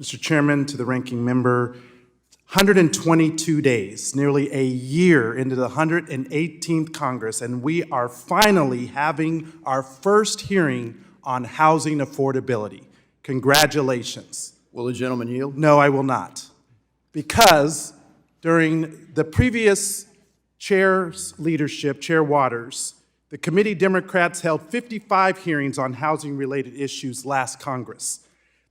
Mr. Chairman, to the ranking member, 122 days, nearly a year into the 118th Congress, and we are finally having our first hearing on housing affordability. Congratulations. Will the gentleman yield? No, I will not. Because during the previous chair's leadership, Chair Waters, the committee Democrats held 55 hearings on housing-related issues last Congress.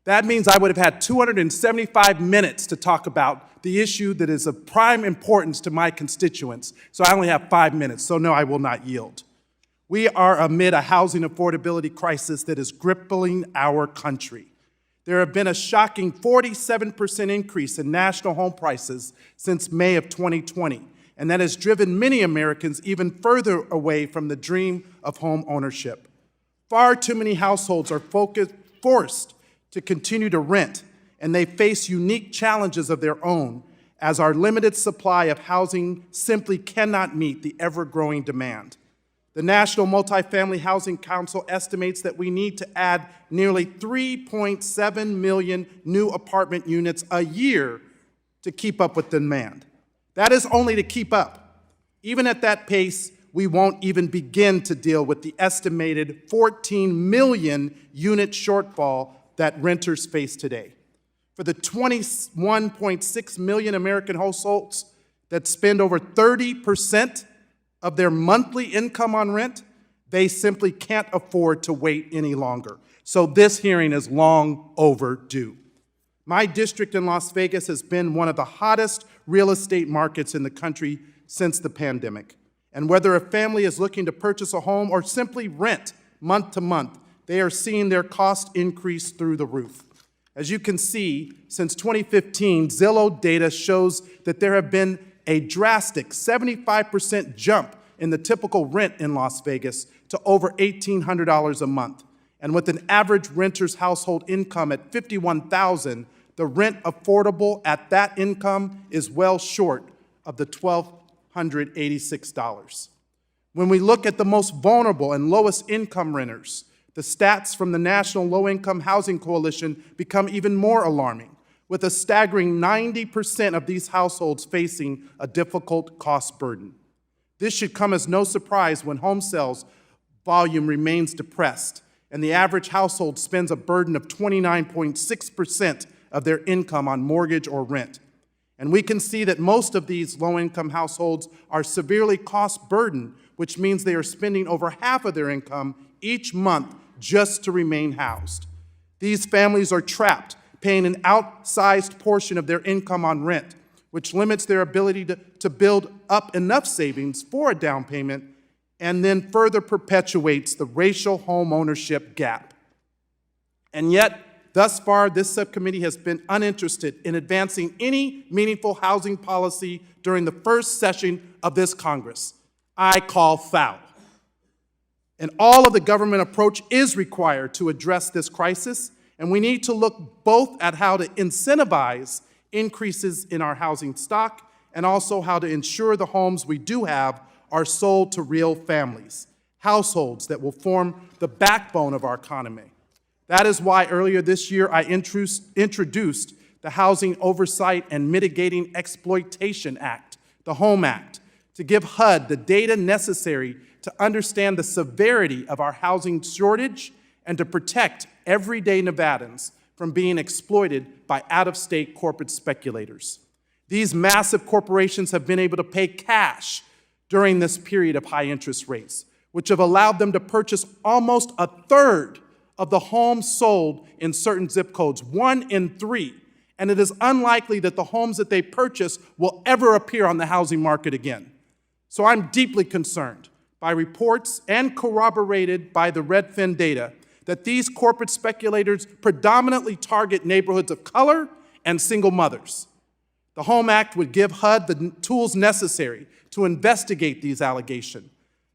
That means I would have had 275 minutes to talk about the issue that is of prime importance to my constituents, so I only have 5 minutes, so no, I will not yield. We are amid a housing affordability crisis that is crippling our country. There have been a shocking 47% increase in national home prices since May of 2020, and that has driven many Americans even further away from the dream of home ownership. Far too many households are forced to continue to rent, and they face unique challenges of their own as our limited supply of housing simply cannot meet the ever-growing demand. The National Multifamily Housing Council estimates that we need to add nearly 3.7 million new apartment units a year to keep up with demand. That is only to keep up. Even at that pace, we won't even begin to deal with the estimated 14 million unit shortfall that renters face today. For the 21.6 million American households that spend over 30% of their monthly income on rent, they simply can't afford to wait any longer. So this hearing is long overdue. My district in Las Vegas has been one of the hottest real estate markets in the country since the pandemic. And whether a family is looking to purchase a home or simply rent month to month, they are seeing their cost increase through the roof. As you can see, since 2015, Zillow data shows that there have been a drastic 75% jump in the typical rent in Las Vegas to over $1,800 a month. And with an average renter's household income at $51,000, the rent affordable at that income is well short of the $1,286. When we look at the most vulnerable and lowest income renters, the stats from the National Low-Income Housing Coalition become even more alarming, with a staggering 90% of these households facing a difficult cost burden. This should come as no surprise when home sales volume remains depressed, and the average household spends a burden of 29.6% of their income on mortgage or rent. And we can see that most of these low-income households are severely cost-burdened, which means they are spending over half of their income each month just to remain housed. These families are trapped, paying an outsized portion of their income on rent, which limits their ability to build up enough savings for a down payment and then further perpetuates the racial home ownership gap. And yet, thus far, this subcommittee has been uninterested in advancing any meaningful housing policy during the first session of this Congress. I call foul. And all of the government approach is required to address this crisis, and we need to look both at how to incentivize increases in our housing stock and also how to ensure the homes we do have are sold to real families, households that will form the backbone of our economy. That is why earlier this year I introduced the Housing Oversight and Mitigating Exploitation Act, the HOME Act, to give HUD the data necessary to understand the severity of our housing shortage and to protect everyday Nevadans from being exploited by out-of-state corporate speculators. These massive corporations have been able to pay cash during this period of high interest rates, which have allowed them to purchase almost a third of the homes sold in certain zip codes, 1 in 3. And it is unlikely that the homes that they purchase will ever appear on the housing market again. So I'm deeply concerned by reports and corroborated by the Redfin data that these corporate speculators predominantly target neighborhoods of color and single mothers. The HOME Act would give HUD the tools necessary to investigate these allegations.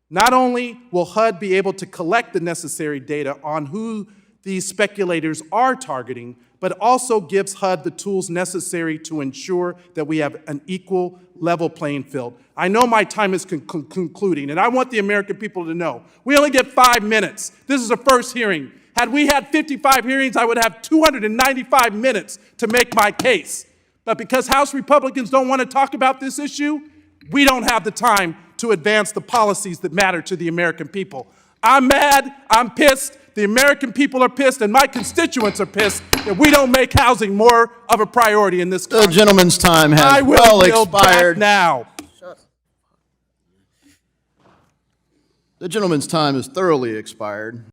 Not only will HUD be able to collect the necessary data on who these speculators are targeting, but it also gives HUD the tools necessary to ensure that we have an equal level playing field. I know my time is concluding, and I want the American people to know we only get 5 minutes. This is the first hearing. Had we had 55 hearings, I would have 295 minutes to make my case. But because House Republicans don't want to talk about this issue, we don't have the time to advance the policies that matter to the American people. I'm mad, I'm pissed, the American people are pissed, and my constituents are pissed that we don't make housing more of a priority in this country. The gentleman's time has I will well yield back expired. now. The gentleman's time has thoroughly expired.